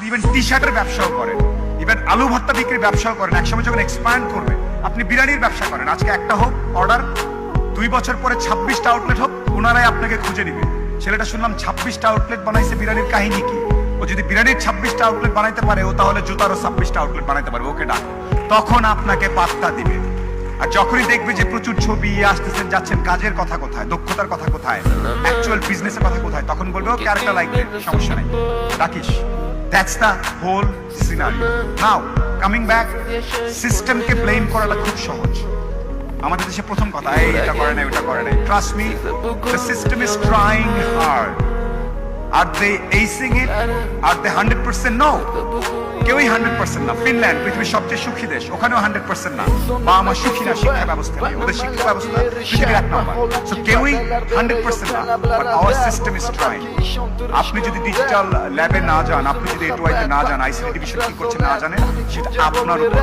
যদি ইভেন টি শার্টের ব্যবসাও করেন, ইভেন আলু ভর্তা বিক্রির ব্যবসাও করেন, একসময় যখন এক্সপ্যান্ড করবে, আপনি বিরিয়ানির ব্যবসা করেন, আজকে একটা হোক অর্ডার, 2 বছর পরে 26টা আউটলেট হোক, ওনারাই আপনাকে খুঁজে নিবে। ছেলেটা শুনলাম 26টা আউটলেট বানাইছে, বিরিয়ানির কাহিনী কি? ও যদি বিরিয়ানির 26টা আউটলেট বানাইতে পারে, ও তাহলে জুতারও 26টা আউটলেট বানাইতে পারবে। ওকে ডাক, তখন আপনাকে পাত্তা দিবে। আর যখনই দেখবে যে প্রচুর ছবি আসতেছেন যাচ্ছেন, কাজের কথা কোথায়, দক্ষতার কথা কোথায়, অ্যাকচুয়াল বিজনেসের কথা কোথায়, তখন বলবে ও ক্যারেক্টার লাইক সমস্যা নাই, ডাকিস। That's the whole scenario. Now coming back, সিস্টেমকে ব্লেম করাটা খুব সহজ। আমাদের দেশে প্রথম কথা, এই এটা করে নাই, ওটা করে নাই। Trust me, the system is trying hard. Are they acing it? Are they 100% no? কেউই 100% না। ফিনল্যান্ড পৃথিবীর সবচেয়ে সুখী দেশ, ওখানেও 100% না। বা আমার সুখী না, শিক্ষা ব্যবস্থা নেই, ওদের শিক্ষা ব্যবস্থা পৃথিবীর 1 নম্বর। সো কেউই 100% না, but hour system is trying. আপনি যদি ডিজিটাল ল্যাবে না যান, আপনি যদি এটুআইতে না যান, আইসিটি ডিভিশন কি করছে না জানেন, সেটা আপনার উপর।